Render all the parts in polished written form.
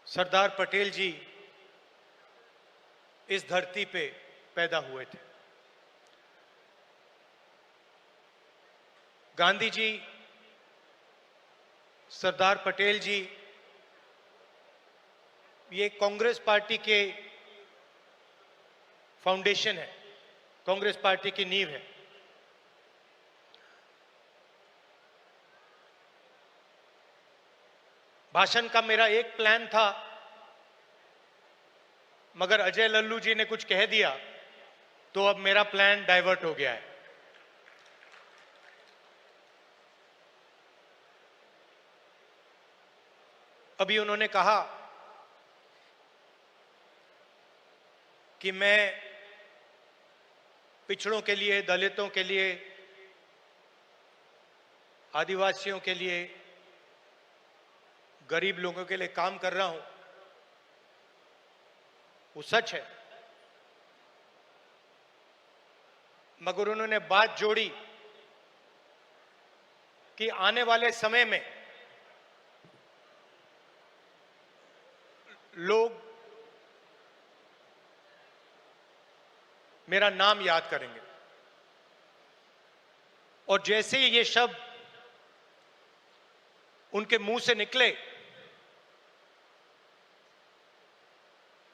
सरदार पटेल जी इस धरती पे पैदा हुए थे। गांधी जी, सरदार पटेल जी ये कांग्रेस पार्टी के फाउंडेशन है, कांग्रेस पार्टी की नींव है। भाषण का मेरा एक प्लान था, मगर अजय लल्लू जी ने कुछ कह दिया तो अब मेरा प्लान डाइवर्ट हो गया है। अभी उन्होंने कहा कि मैं पिछड़ों के लिए, दलितों के लिए, आदिवासियों के लिए, गरीब लोगों के लिए काम कर रहा हूं। वो सच है, मगर उन्होंने बात जोड़ी कि आने वाले समय में लोग मेरा नाम याद करेंगे, और जैसे ही ये शब्द उनके मुंह से निकले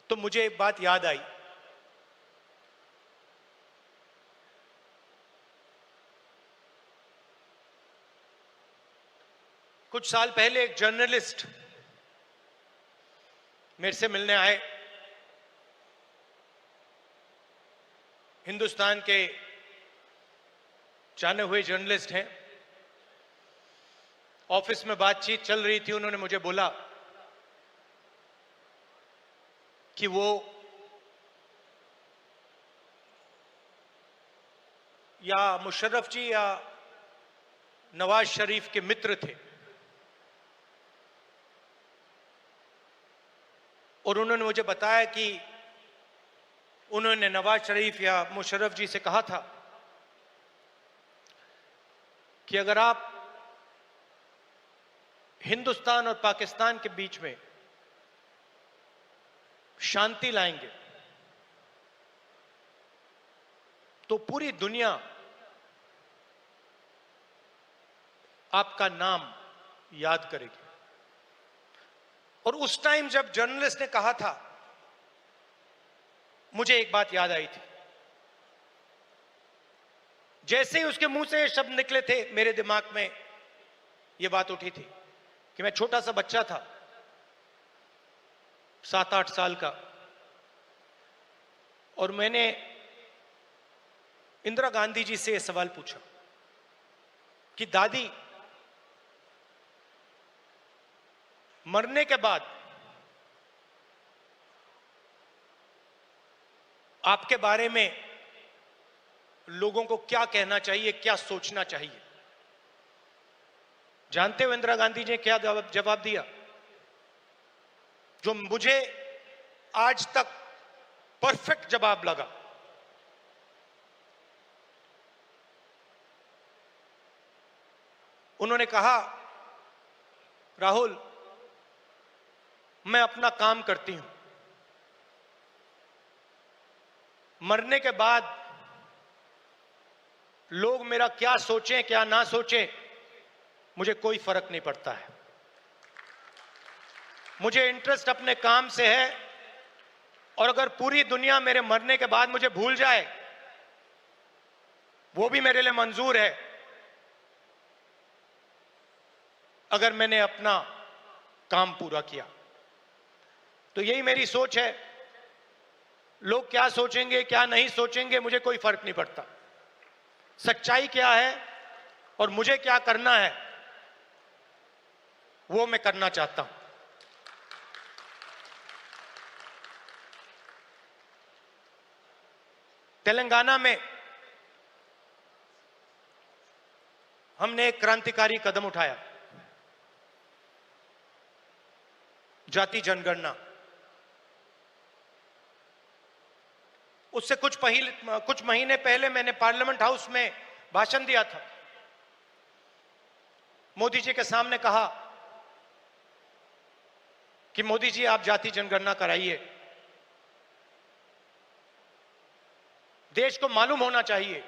तो मुझे एक बात याद आई। कुछ साल पहले एक जर्नलिस्ट मेरे से मिलने आए। हिंदुस्तान के जाने हुए जर्नलिस्ट हैं। ऑफिस में बातचीत चल रही थी। उन्होंने मुझे बोला कि वो या मुशर्रफ जी या नवाज शरीफ के मित्र थे, और उन्होंने मुझे बताया कि उन्होंने नवाज शरीफ या मुशर्रफ जी से कहा था कि अगर आप हिंदुस्तान और पाकिस्तान के बीच में शांति लाएंगे तो पूरी दुनिया आपका नाम याद करेगी। और उस टाइम जब जर्नलिस्ट ने कहा था, मुझे एक बात याद आई थी। जैसे ही उसके मुंह से ये शब्द निकले थे, मेरे दिमाग में ये बात उठी थी कि मैं छोटा सा बच्चा था, 7-8 साल का, और मैंने इंदिरा गांधी जी से यह सवाल पूछा कि दादी, मरने के बाद आपके बारे में लोगों को क्या कहना चाहिए, क्या सोचना चाहिए? जानते हो इंदिरा गांधी जी ने क्या जवाब दिया, जो मुझे आज तक परफेक्ट जवाब लगा। उन्होंने कहा, राहुल, मैं अपना काम करती हूं, मरने के बाद लोग मेरा क्या सोचें क्या ना सोचें, मुझे कोई फर्क नहीं पड़ता है। मुझे इंटरेस्ट अपने काम से है, और अगर पूरी दुनिया मेरे मरने के बाद मुझे भूल जाए, वो भी मेरे लिए मंजूर है, अगर मैंने अपना काम पूरा किया। तो यही मेरी सोच है। लोग क्या सोचेंगे क्या नहीं सोचेंगे, मुझे कोई फर्क नहीं पड़ता। सच्चाई क्या है और मुझे क्या करना है, वो मैं करना चाहता हूं। तेलंगाना में हमने एक क्रांतिकारी कदम उठाया, जाति जनगणना। उससे कुछ महीने पहले मैंने पार्लियामेंट हाउस में भाषण दिया था। मोदी जी के सामने कहा कि मोदी जी आप जाति जनगणना कराइए, देश को मालूम होना चाहिए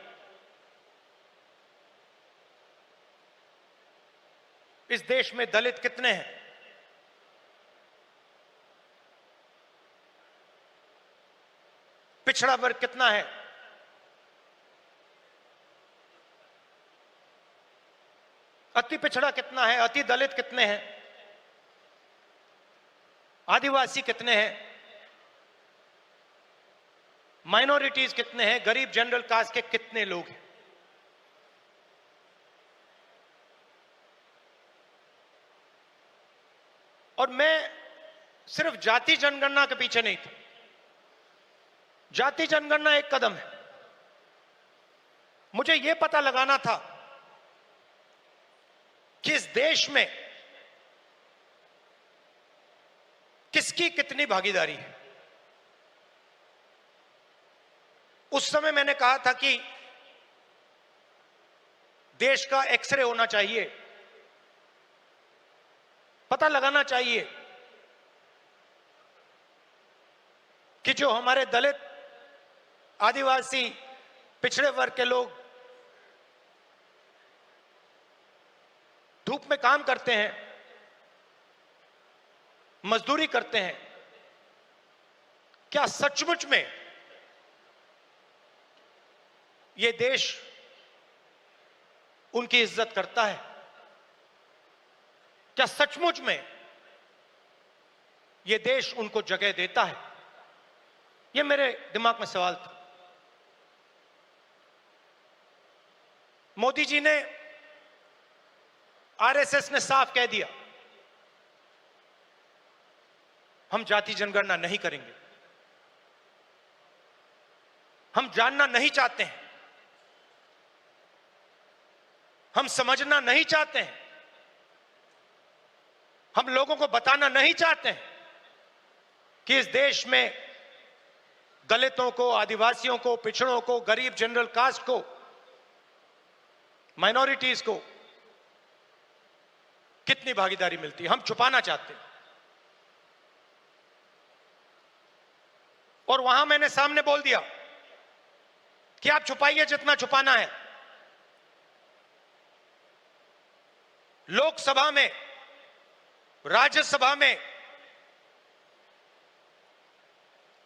इस देश में दलित कितने हैं, पिछड़ा वर्ग कितना है, अति पिछड़ा कितना है, अति दलित कितने हैं, आदिवासी कितने हैं, माइनॉरिटीज कितने हैं, गरीब जनरल कास्ट के कितने लोग हैं। और मैं सिर्फ जाति जनगणना के पीछे नहीं था। जाति जनगणना एक कदम है, मुझे यह पता लगाना था कि इस देश में किसकी कितनी भागीदारी है। उस समय मैंने कहा था कि देश का एक्सरे होना चाहिए, पता लगाना चाहिए कि जो हमारे दलित, आदिवासी, पिछड़े वर्ग के लोग धूप में काम करते हैं, मजदूरी करते हैं, क्या सचमुच में यह देश उनकी इज्जत करता है? क्या सचमुच में यह देश उनको जगह देता है? यह मेरे दिमाग में सवाल था। मोदी जी ने, आरएसएस ने साफ कह दिया हम जाति जनगणना नहीं करेंगे, हम जानना नहीं चाहते हैं, हम समझना नहीं चाहते हैं, हम लोगों को बताना नहीं चाहते हैं कि इस देश में दलितों को, आदिवासियों को, पिछड़ों को, गरीब जनरल कास्ट को, माइनॉरिटीज को कितनी भागीदारी मिलती है, हम छुपाना चाहते हैं। और वहां मैंने सामने बोल दिया कि आप छुपाइए जितना छुपाना है। लोकसभा में, राज्यसभा में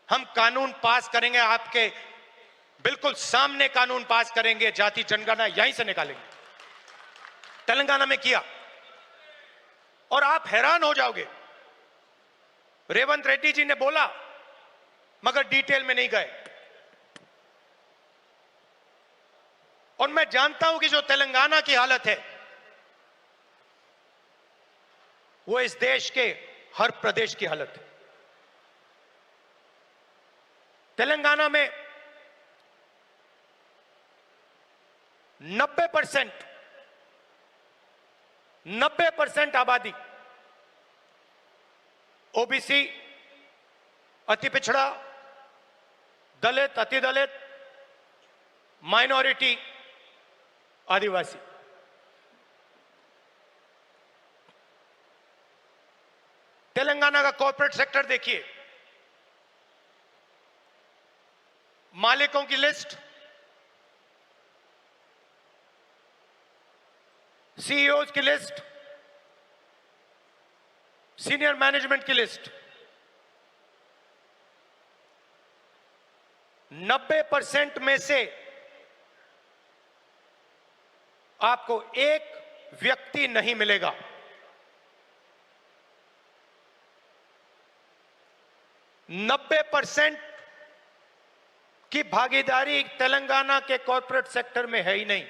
हम कानून पास करेंगे, आपके बिल्कुल सामने कानून पास करेंगे, जाति जनगणना यहीं से निकालेंगे। तेलंगाना में किया और आप हैरान हो जाओगे, रेवंत रेड्डी जी ने बोला मगर डिटेल में नहीं गए। और मैं जानता हूं कि जो तेलंगाना की हालत है वो इस देश के हर प्रदेश की हालत है। तेलंगाना में 90% आबादी ओबीसी, अति पिछड़ा, दलित, अति दलित, माइनॉरिटी, आदिवासी। तेलंगाना का कॉर्पोरेट सेक्टर देखिए, मालिकों की लिस्ट, सीईओज की लिस्ट, सीनियर मैनेजमेंट की लिस्ट, 90% में से आपको एक व्यक्ति नहीं मिलेगा। नब्बे % की भागीदारी तेलंगाना के कॉर्पोरेट सेक्टर में है ही नहीं।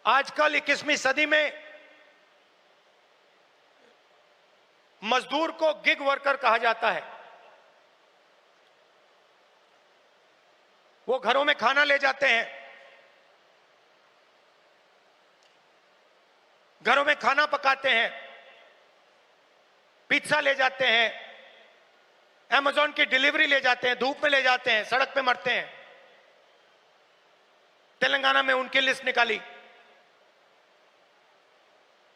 आजकल 21वीं सदी में मजदूर को गिग वर्कर कहा जाता है। वो घरों में खाना ले जाते हैं, घरों में खाना पकाते हैं, पिज्जा ले जाते हैं, अमेज़न की डिलीवरी ले जाते हैं, धूप में ले जाते हैं, सड़क पे मरते हैं। तेलंगाना में उनकी लिस्ट निकाली,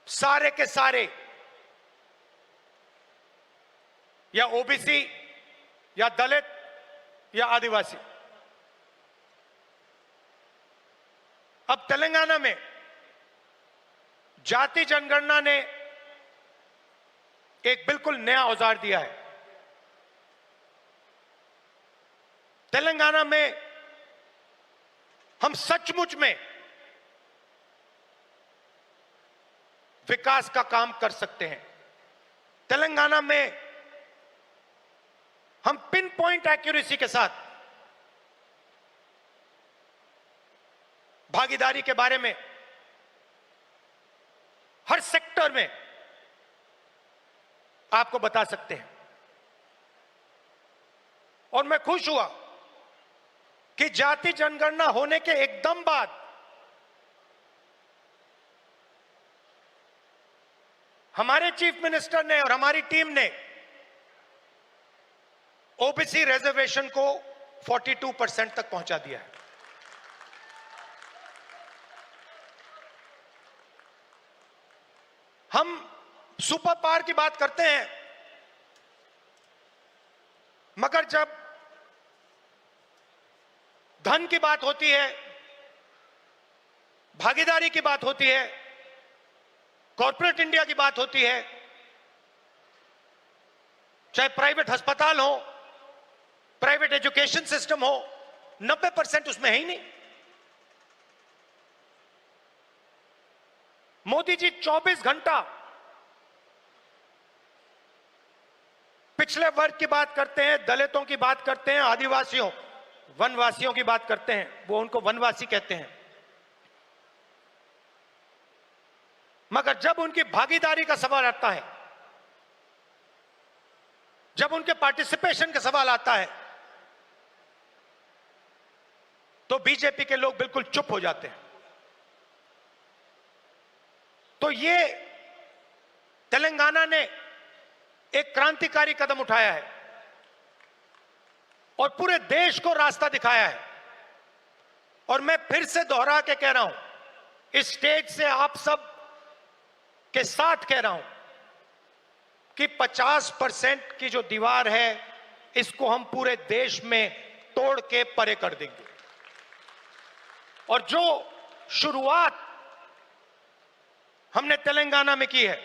सारे के सारे या ओबीसी या दलित या आदिवासी। अब तेलंगाना में जाति जनगणना ने एक बिल्कुल नया औजार दिया है। तेलंगाना में हम सचमुच में विकास का काम कर सकते हैं। तेलंगाना में हम पिन पॉइंट एक्यूरेसी के साथ भागीदारी के बारे में हर सेक्टर में आपको बता सकते हैं। और मैं खुश हुआ कि जाति जनगणना होने के एकदम बाद हमारे चीफ मिनिस्टर ने और हमारी टीम ने ओबीसी रिजर्वेशन को 42% तक पहुंचा दिया है। हम सुपर पावर की बात करते हैं, मगर जब धन की बात होती है, भागीदारी की बात होती है, कॉर्पोरेट इंडिया की बात होती है, चाहे प्राइवेट अस्पताल हो, प्राइवेट एजुकेशन सिस्टम हो, 90% उसमें है ही नहीं। मोदी जी 24 घंटा पिछले वर्ग की बात करते हैं, दलितों की बात करते हैं, आदिवासियों वनवासियों की बात करते हैं, वो उनको वनवासी कहते हैं। मगर जब उनकी भागीदारी का सवाल आता है, जब उनके पार्टिसिपेशन का सवाल आता है, तो बीजेपी के लोग बिल्कुल चुप हो जाते हैं। तो ये तेलंगाना ने एक क्रांतिकारी कदम उठाया है और पूरे देश को रास्ता दिखाया है। और मैं फिर से दोहरा के कह रहा हूं, इस स्टेज से आप सब के साथ कह रहा हूं कि 50% की जो दीवार है, इसको हम पूरे देश में तोड़ के परे कर देंगे। और जो शुरुआत हमने तेलंगाना में की है,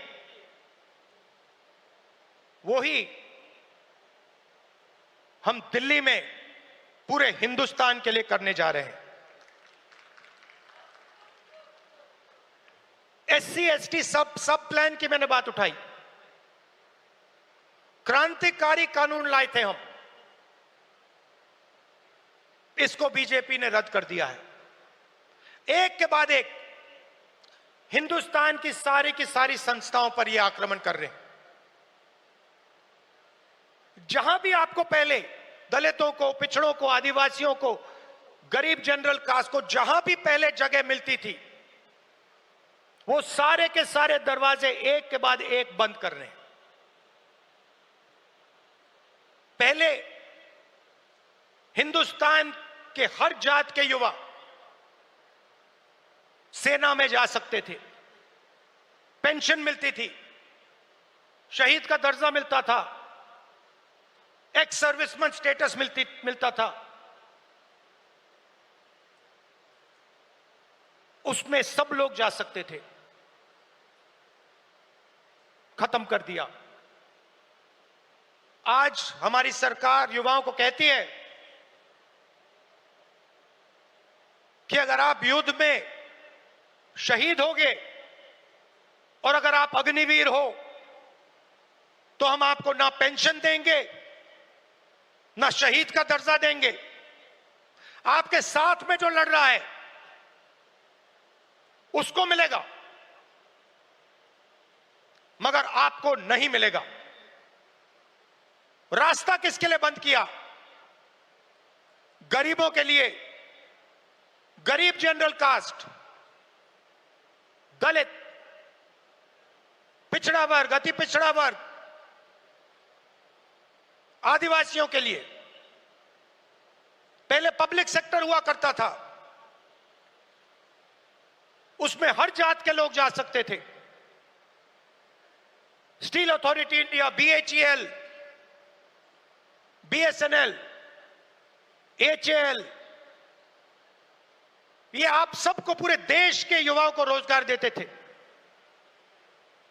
वही हम दिल्ली में पूरे हिंदुस्तान के लिए करने जा रहे हैं। एससी एसटी सब प्लान की मैंने बात उठाई। क्रांतिकारी कानून लाए थे हम, इसको बीजेपी ने रद्द कर दिया है। एक के बाद एक हिंदुस्तान की सारी संस्थाओं पर यह आक्रमण कर रहे हैं। जहां भी आपको पहले दलितों को, पिछड़ों को, आदिवासियों को, गरीब जनरल कास्ट को जहां भी पहले जगह मिलती थी, वो सारे के सारे दरवाजे एक के बाद एक बंद कर रहे हैं। पहले हिंदुस्तान के हर जात के युवा सेना में जा सकते थे, पेंशन मिलती थी, शहीद का दर्जा मिलता था, एक्स सर्विसमैन स्टेटस मिलता था। उसमें सब लोग जा सकते थे, खत्म कर दिया। आज हमारी सरकार युवाओं को कहती है कि अगर आप युद्ध में शहीद होगे और अगर आप अग्निवीर हो, तो हम आपको ना पेंशन देंगे, ना शहीद का दर्जा देंगे। आपके साथ में जो लड़ रहा है उसको मिलेगा, मगर आपको नहीं मिलेगा। रास्ता किसके लिए बंद किया? गरीबों के लिए, गरीब जनरल कास्ट, दलित, पिछड़ा वर्ग, अति पिछड़ा वर्ग, आदिवासियों के लिए। पहले पब्लिक सेक्टर हुआ करता था, उसमें हर जात के लोग जा सकते थे। Steel authority India, BHEL, BSNL, HAL, ये आप सबको, पूरे देश के युवाओं को रोजगार देते थे,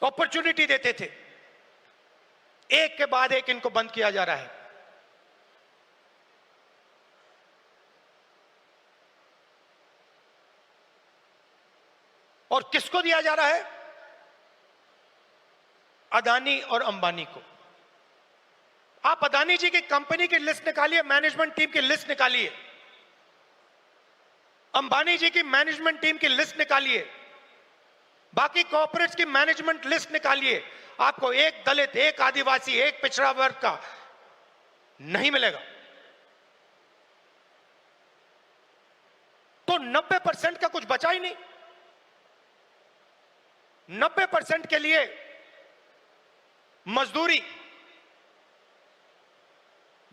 अपॉर्चुनिटी देते थे। एक के बाद एक इनको बंद किया जा रहा है। और किसको दिया जा रहा है? अदानी और अंबानी को। आप अदानी जी की कंपनी की लिस्ट निकालिए, मैनेजमेंट टीम की लिस्ट निकालिए, अंबानी जी की मैनेजमेंट टीम की लिस्ट निकालिए, बाकी कॉर्पोरेट्स की मैनेजमेंट लिस्ट निकालिए, आपको एक दलित, एक आदिवासी, एक पिछड़ा वर्ग का नहीं मिलेगा। तो 90% का कुछ बचा ही नहीं। 90% के लिए मजदूरी,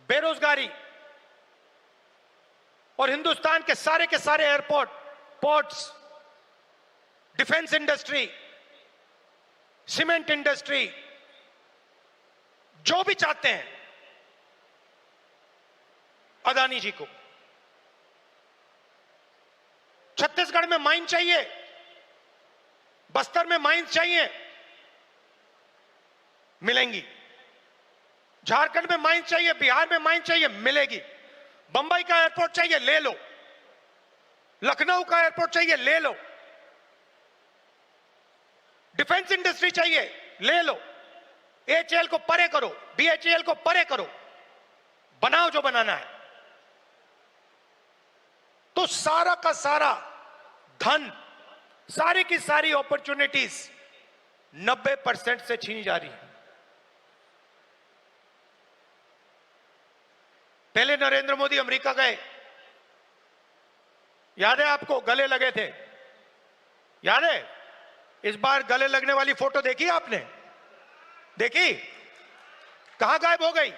बेरोजगारी, और हिंदुस्तान के सारे airport, ports, defence industry, cement industry, जो भी चाहते हैं अदानी जी को। छत्तीसगढ़ में माइन चाहिए, बस्तर में माइंस चाहिए, मिलेंगी। झारखंड में माइंस चाहिए, बिहार में माइंस चाहिए, मिलेगी। बंबई का एयरपोर्ट चाहिए, ले लो। लखनऊ का एयरपोर्ट चाहिए, ले लो। डिफेंस इंडस्ट्री चाहिए, ले लो। एचएएल को परे करो, बीएचईएल को परे करो, बनाओ जो बनाना है। तो सारा का सारा धन, सारी की सारी अपॉर्चुनिटीज 90% से छीनी जा रही है। पहले नरेंद्र मोदी अमेरिका गए, याद है आपको, गले लगे थे, याद है? इस बार गले लगने वाली फोटो देखी आपने? देखी? कहां गायब हो गई?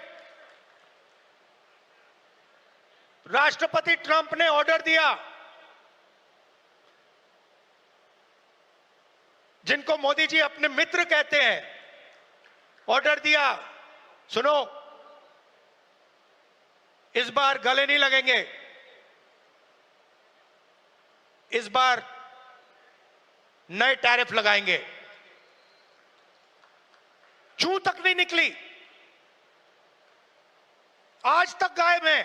राष्ट्रपति ट्रंप ने ऑर्डर दिया, जिनको मोदी जी अपने मित्र कहते हैं, ऑर्डर दिया, सुनो, इस बार गले नहीं लगेंगे, इस बार नए टैरिफ लगाएंगे। चूं तक नहीं निकली, आज तक गायब है।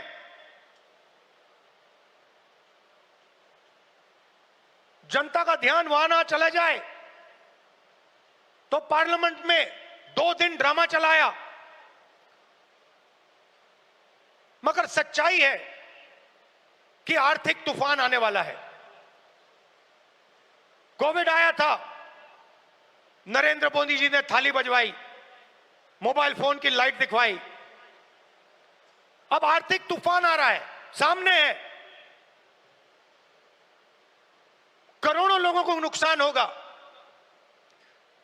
जनता का ध्यान वहां ना चला जाए तो पार्लियामेंट में 2 दिन ड्रामा चलाया। मगर सच्चाई है कि आर्थिक तूफान आने वाला है। कोविड आया था, नरेंद्र मोदी जी ने थाली बजवाई, मोबाइल फोन की लाइट दिखवाई। अब आर्थिक तूफान आ रहा है, सामने है। करोड़ों लोगों को नुकसान होगा।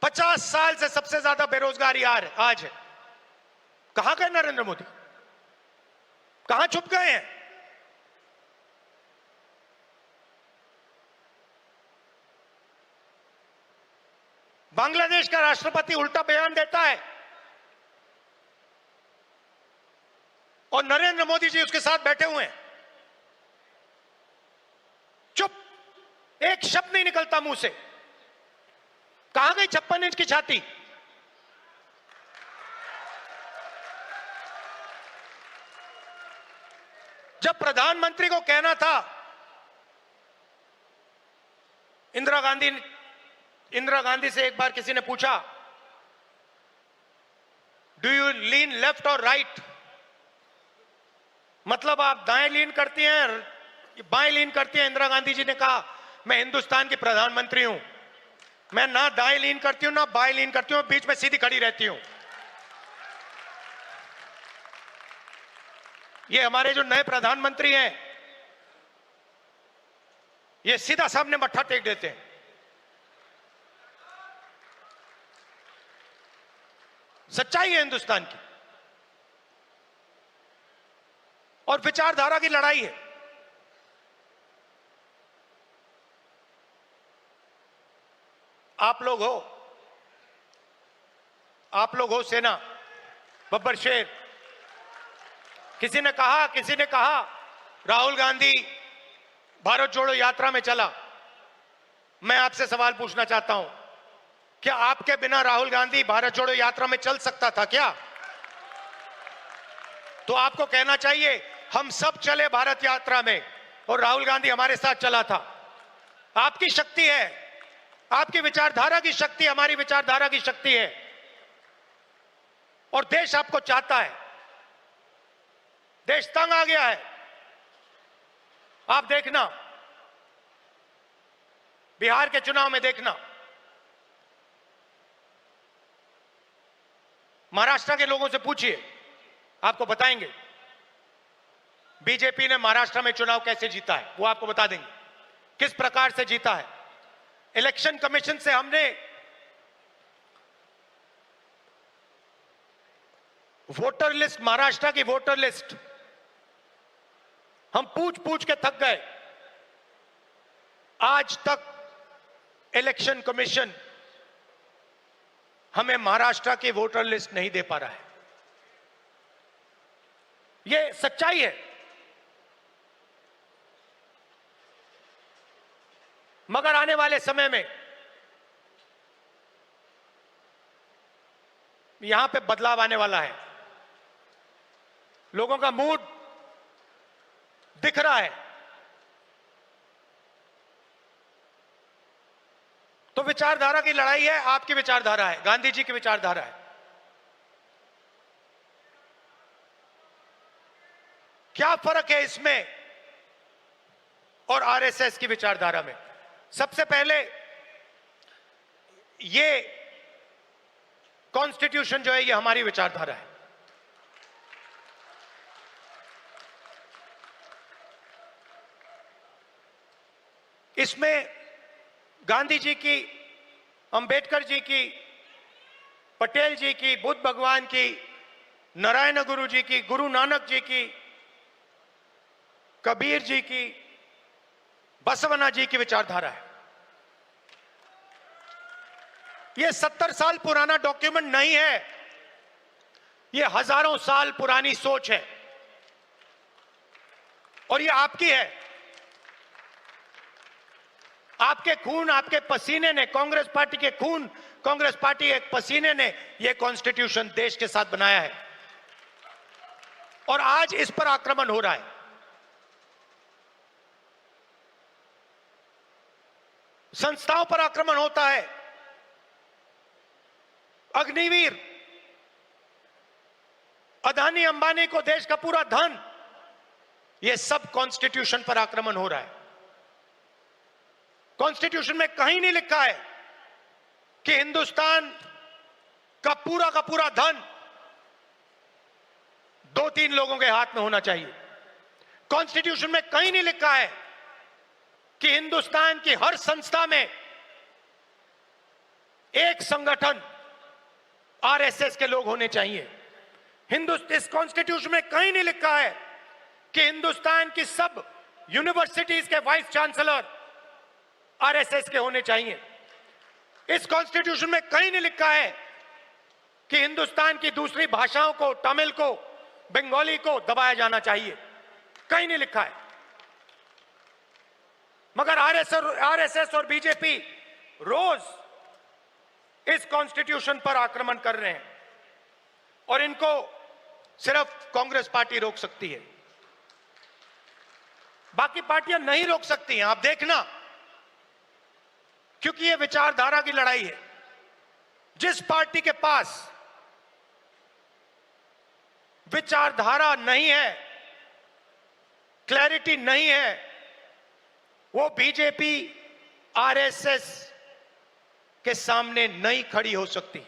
50 साल से सबसे ज्यादा बेरोजगारी आज है। कहां गए नरेंद्र मोदी? कहां छुप गए हैं? बांग्लादेश का राष्ट्रपति उल्टा बयान देता है और नरेंद्र मोदी जी उसके साथ बैठे हुए हैं, चुप, एक शब्द नहीं निकलता मुंह से। कहां गई 56 इंच की छाती? जब प्रधानमंत्री को कहना था, इंदिरा गांधी से एक बार किसी ने पूछा, डू यू लीन लेफ्ट और राइट? मतलब आप दाएं लीन करती हैं, बाएं लीन करती हैं? इंदिरा गांधी जी ने कहा, मैं हिंदुस्तान की प्रधानमंत्री हूं, मैं ना दाएं लीन करती हूं ना बाएं लीन करती हूं, बीच में सीधी खड़ी रहती हूं। ये हमारे जो नए प्रधानमंत्री हैं, ये सीधा सामने मत्था टेक देते हैं। सच्चाई है हिंदुस्तान की, और विचारधारा की लड़ाई है। आप लोग हो सेना, बब्बर शेर। किसी ने कहा राहुल गांधी भारत जोड़ो यात्रा में चला। मैं आपसे सवाल पूछना चाहता हूं, क्या आपके बिना राहुल गांधी भारत जोड़ो यात्रा में चल सकता था क्या? तो आपको कहना चाहिए हम सब चले भारत यात्रा में और राहुल गांधी हमारे साथ चला था। आपकी शक्ति है, आपकी विचारधारा की शक्ति हमारी विचारधारा की शक्ति है, और देश आपको चाहता है। देश तंग आ गया है। आप देखना, बिहार के चुनाव में देखना, महाराष्ट्र के लोगों से पूछिए, आपको बताएंगे बीजेपी ने महाराष्ट्र में चुनाव कैसे जीता है। वो आपको बता देंगे किस प्रकार से जीता है। इलेक्शन कमीशन से हमने वोटर लिस्ट, महाराष्ट्र की वोटर लिस्ट हम पूछ पूछ के थक गए। आज तक इलेक्शन कमीशन हमें महाराष्ट्र की वोटर लिस्ट नहीं दे पा रहा है। यह सच्चाई है। मगर आने वाले समय में यहां पे बदलाव आने वाला है। लोगों का मूड दिख रहा है। तो विचारधारा की लड़ाई है, आपकी विचारधारा है, गांधी जी की विचारधारा है। क्या फर्क है इसमें और आरएसएस की विचारधारा में? सबसे पहले ये कॉन्स्टिट्यूशन जो है ये हमारी विचारधारा है। इसमें गांधी जी की, अंबेडकर जी की, पटेल जी की, बुद्ध भगवान की, नारायण गुरु जी की, गुरु नानक जी की, कबीर जी की, बसवना जी की विचारधारा है। यह 70 साल पुराना डॉक्यूमेंट नहीं है, यह हजारों साल पुरानी सोच है, और यह आपकी है। आपके खून, आपके पसीने ने, कांग्रेस पार्टी के खून, कांग्रेस पार्टी के पसीने ने यह कॉन्स्टिट्यूशन देश के साथ बनाया है, और आज इस पर आक्रमण हो रहा है। संस्थाओं पर आक्रमण होता है। अग्निवीर, अदानी अंबानी को देश का पूरा धन, यह सब कॉन्स्टिट्यूशन पर आक्रमण हो रहा है। कॉन्स्टिट्यूशन में कहीं नहीं लिखा है कि हिंदुस्तान का पूरा धन 2-3 लोगों के हाथ में होना चाहिए। कॉन्स्टिट्यूशन में कहीं नहीं लिखा है कि हिंदुस्तान की हर संस्था में एक संगठन आरएसएस के लोग होने चाहिए। इस कॉन्स्टिट्यूशन में कहीं नहीं लिखा है कि हिंदुस्तान की सब यूनिवर्सिटीज के वाइस चांसलर आरएसएस के होने चाहिए। इस कॉन्स्टिट्यूशन में कहीं नहीं लिखा है कि हिंदुस्तान की दूसरी भाषाओं को, तमिल को, बंगाली को दबाया जाना चाहिए। कहीं नहीं लिखा है। मगर आरएसएस और बीजेपी रोज इस कॉन्स्टिट्यूशन पर आक्रमण कर रहे हैं, और इनको सिर्फ कांग्रेस पार्टी रोक सकती है, बाकी पार्टियां नहीं रोक सकती हैं। आप देखना, क्योंकि यह विचारधारा की लड़ाई है। जिस पार्टी के पास विचारधारा नहीं है, क्लैरिटी नहीं है, वो बीजेपी, आरएसएस के सामने नहीं खड़ी हो सकती।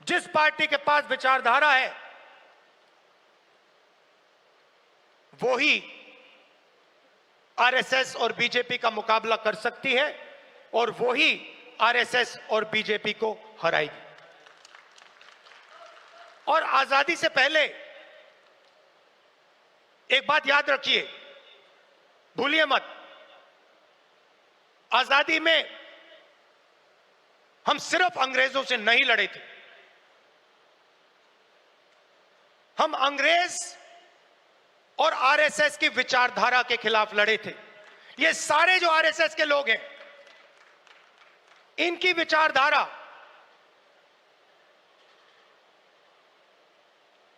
जिस पार्टी के पास विचारधारा है, वो ही आरएसएस और बीजेपी का मुकाबला कर सकती है, और वो ही आरएसएस और बीजेपी को हराएगी। और आजादी से पहले एक बात याद रखिए, भूलिए मत, आजादी में हम सिर्फ अंग्रेजों से नहीं लड़े थे, हम अंग्रेज और आरएसएस की विचारधारा के खिलाफ लड़े थे। ये सारे जो आरएसएस के लोग हैं, इनकी विचारधारा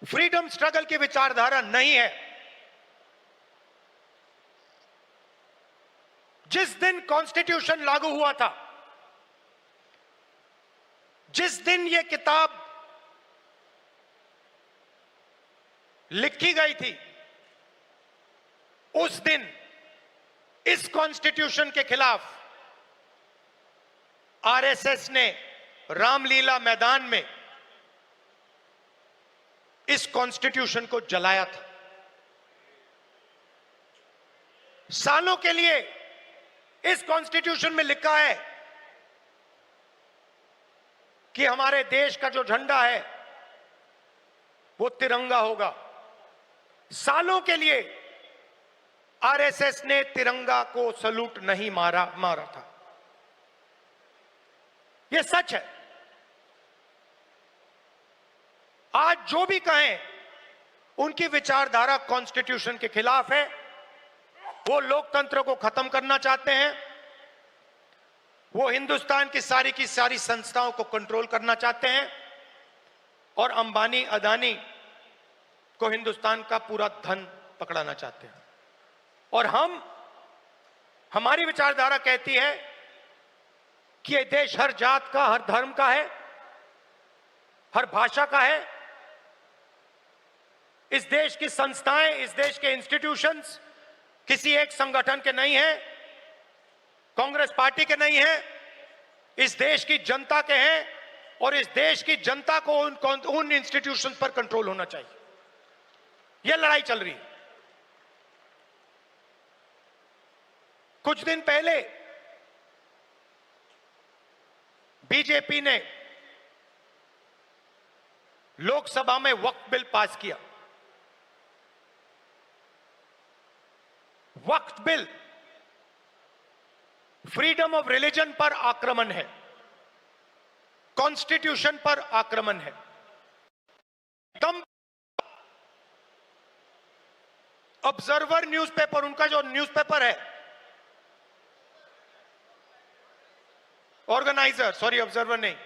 फ्रीडम स्ट्रगल की विचारधारा नहीं है। जिस दिन कॉन्स्टिट्यूशन लागू हुआ था, जिस दिन यह किताब लिखी गई थी, उस दिन इस कॉन्स्टिट्यूशन के खिलाफ आरएसएस ने रामलीला मैदान में इस कॉन्स्टिट्यूशन को जलाया था। सालों के लिए इस कॉन्स्टिट्यूशन में लिखा है कि हमारे देश का जो झंडा है वो तिरंगा होगा। सालों के लिए आरएसएस ने तिरंगा को सलूट नहीं मारा था। यह सच है। आज जो भी कहें, उनकी विचारधारा कॉन्स्टिट्यूशन के खिलाफ है। वो लोकतंत्र को खत्म करना चाहते हैं, वो हिंदुस्तान की सारी संस्थाओं को कंट्रोल करना चाहते हैं और अंबानी अदानी को हिंदुस्तान का पूरा धन पकड़ाना चाहते हैं। और हमारी विचारधारा कहती है कि यह देश हर जात का, हर धर्म का है, हर भाषा का है। इस देश की संस्थाएं, इस देश के इंस्टीट्यूशंस किसी एक संगठन के नहीं हैं, कांग्रेस पार्टी के नहीं हैं, इस देश की जनता के हैं और इस देश की जनता को उन इंस्टीट्यूशंस पर कंट्रोल होना चाहिए। यह लड़ाई चल रही है। कुछ दिन पहले बीजेपी ने लोकसभा में वक्फ बिल पास किया। वक्फ बिल फ्रीडम ऑफ रिलीजन पर आक्रमण है, कॉन्स्टिट्यूशन पर आक्रमण है। ऑब्जर्वर न्यूज़पेपर, उनका जो न्यूज़पेपर है, ऑर्गेनाइजर, सॉरी ऑब्जर्वर नहीं,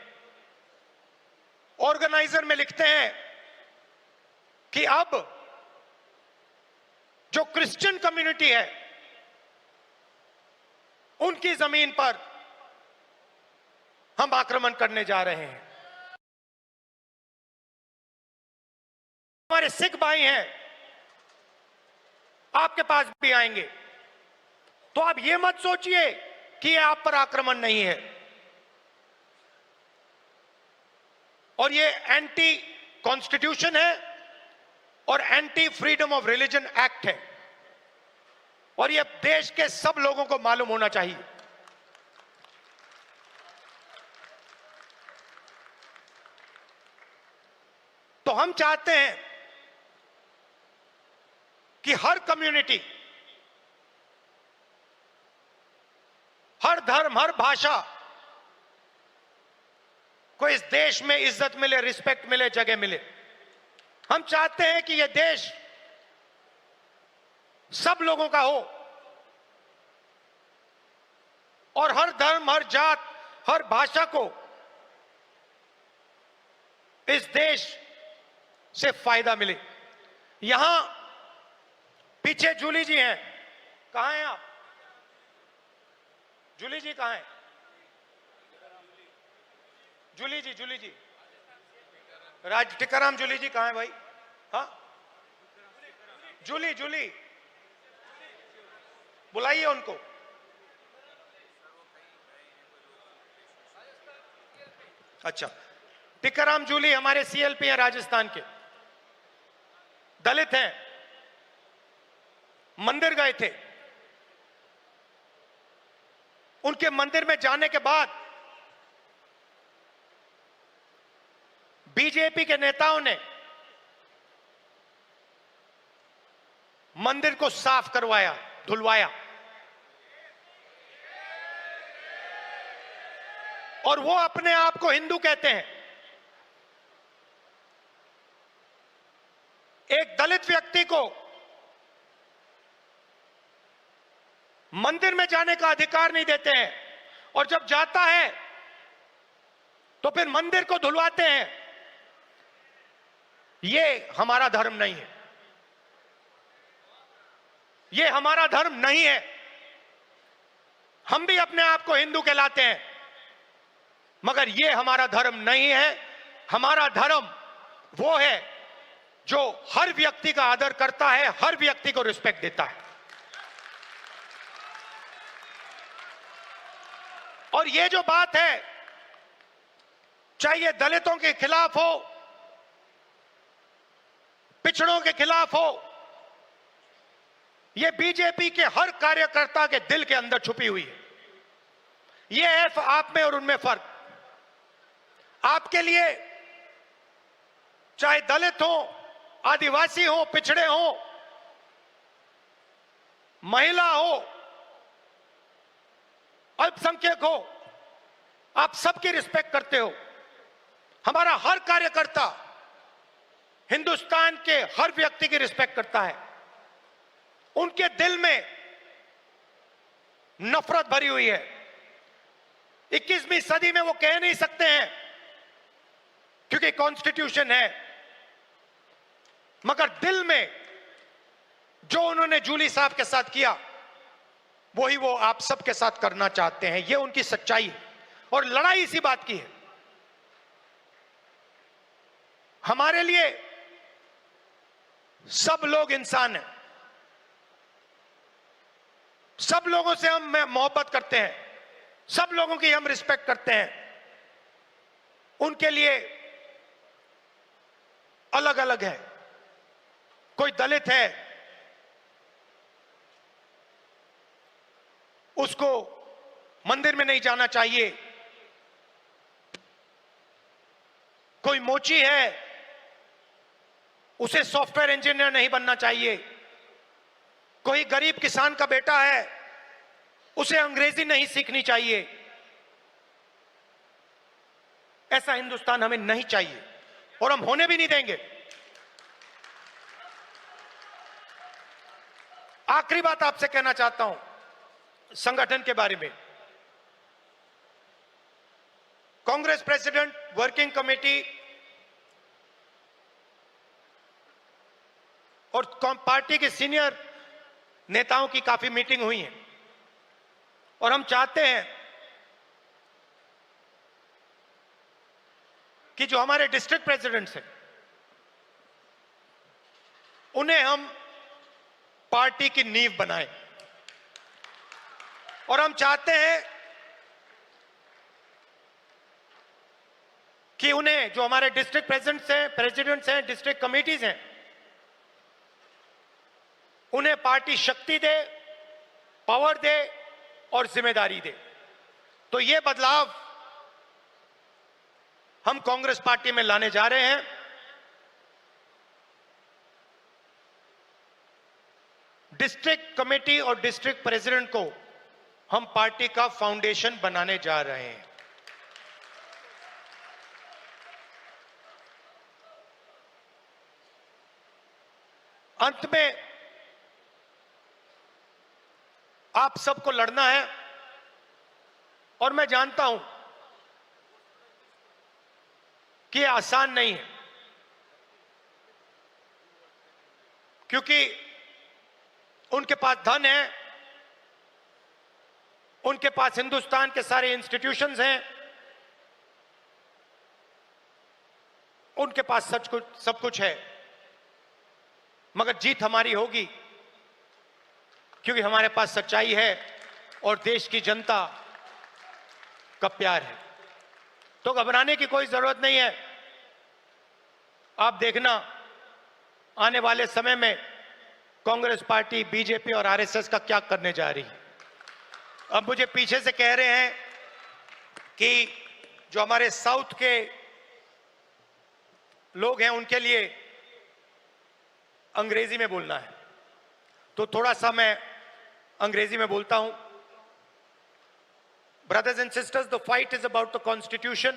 ऑर्गेनाइजर में लिखते हैं कि अब जो क्रिश्चियन कम्युनिटी है, उनकी जमीन पर हम आक्रमण करने जा रहे हैं। हमारे सिख भाई हैं, आपके पास भी आएंगे, तो आप ये मत सोचिए कि ये आप पर आक्रमण नहीं है। और ये एंटी कॉन्स्टिट्यूशन है और anti freedom of religion act है, और ये देश के सब लोगों को मालूम होना चाहिए। तो हम चाहते हैं कि हर कम्युनिटी, हर धर्म, हर भाषा को इस देश में इज्जत मिले, रिस्पेक्ट मिले, जगह मिले। हम चाहते हैं कि यह देश सब लोगों का हो और हर धर्म, हर जात, हर भाषा को इस देश से फायदा मिले। यहां पीछे जूली जी हैं, कहां हैं आप? जूली जी कहां हैं? जूली जी टिकाराम जूली जी कहां है भाई? हाँ, जूली बुलाइए उनको। अच्छा, टिकाराम जूली हमारे सीएलपी हैं, राजस्थान के, दलित हैं, मंदिर गए थे। उनके मंदिर में जाने के बाद बीजेपी के नेताओं ने मंदिर को साफ करवाया, धुलवाया। और वो अपने आप को हिंदू कहते हैं। एक दलित व्यक्ति को मंदिर में जाने का अधिकार नहीं देते हैं, और जब जाता है तो फिर मंदिर को धुलवाते हैं। ये हमारा धर्म नहीं है, ये हमारा धर्म नहीं है। हम भी अपने आप को हिंदू कहलाते हैं, मगर ये हमारा धर्म नहीं है। हमारा धर्म वो है जो हर व्यक्ति का आदर करता है, हर व्यक्ति को रिस्पेक्ट देता है। और ये जो बात है, चाहे ये दलितों के खिलाफ हो, पिछड़ों के खिलाफ हो, ये बीजेपी के हर कार्यकर्ता के दिल के अंदर छुपी हुई है। ये है आप में और उनमें फर्क। आपके लिए चाहे दलित हो, आदिवासी हो, पिछड़े हो, महिला हो, अल्पसंख्यक हो, आप सबकी रिस्पेक्ट करते हो। हमारा हर कार्यकर्ता हिंदुस्तान के हर व्यक्ति की रिस्पेक्ट करता है। उनके दिल में नफरत भरी हुई है। 21वीं सदी में वो कह नहीं सकते हैं क्योंकि कॉन्स्टिट्यूशन है, मगर दिल में जो उन्होंने जूली साहब के साथ किया, वही वो आप सबके साथ करना चाहते हैं। ये उनकी सच्चाई है, और लड़ाई इसी बात की है। हमारे लिए सब लोग इंसान हैं, सब लोगों से हम मोहब्बत करते हैं, सब लोगों की हम रिस्पेक्ट करते हैं। उनके लिए अलग अलग है। कोई दलित है, उसको मंदिर में नहीं जाना चाहिए। कोई मोची है, उसे सॉफ्टवेयर इंजीनियर नहीं बनना चाहिए। कोई गरीब किसान का बेटा है, उसे अंग्रेजी नहीं सीखनी चाहिए। ऐसा हिंदुस्तान हमें नहीं चाहिए, और हम होने भी नहीं देंगे। आखिरी बात आपसे कहना चाहता हूं संगठन के बारे में। कांग्रेस प्रेसिडेंट, वर्किंग कमेटी और पार्टी के सीनियर नेताओं की काफी मीटिंग हुई है, और हम चाहते हैं कि जो हमारे डिस्ट्रिक्ट प्रेसिडेंट्स हैं, उन्हें हम पार्टी की नींव बनाएं। और हम चाहते हैं कि उन्हें, जो हमारे डिस्ट्रिक्ट प्रेसिडेंट्स हैं, डिस्ट्रिक्ट कमेटीज हैं, उन्हें पार्टी शक्ति दे, पावर दे और जिम्मेदारी दे। तो ये बदलाव हम कांग्रेस पार्टी में लाने जा रहे हैं। डिस्ट्रिक्ट कमेटी और डिस्ट्रिक्ट प्रेसिडेंट को हम पार्टी का फाउंडेशन बनाने जा रहे हैं। अंत में आप सबको लड़ना है, और मैं जानता हूं कि यह आसान नहीं है, क्योंकि उनके पास धन है, उनके पास हिंदुस्तान के सारे इंस्टीट्यूशंस हैं, उनके पास सब कुछ है। मगर जीत हमारी होगी, क्योंकि हमारे पास सच्चाई है और देश की जनता का प्यार है। तो घबराने की कोई जरूरत नहीं है। आप देखना, आने वाले समय में कांग्रेस पार्टी, बीजेपी और आरएसएस का क्या करने जा रही है। अब मुझे पीछे से कह रहे हैं कि जो हमारे साउथ के लोग हैं, उनके लिए अंग्रेजी में बोलना है, तो थोड़ा सा मैं अंग्रेजी में बोलता हूं। Brothers and sisters, the fight is about the Constitution.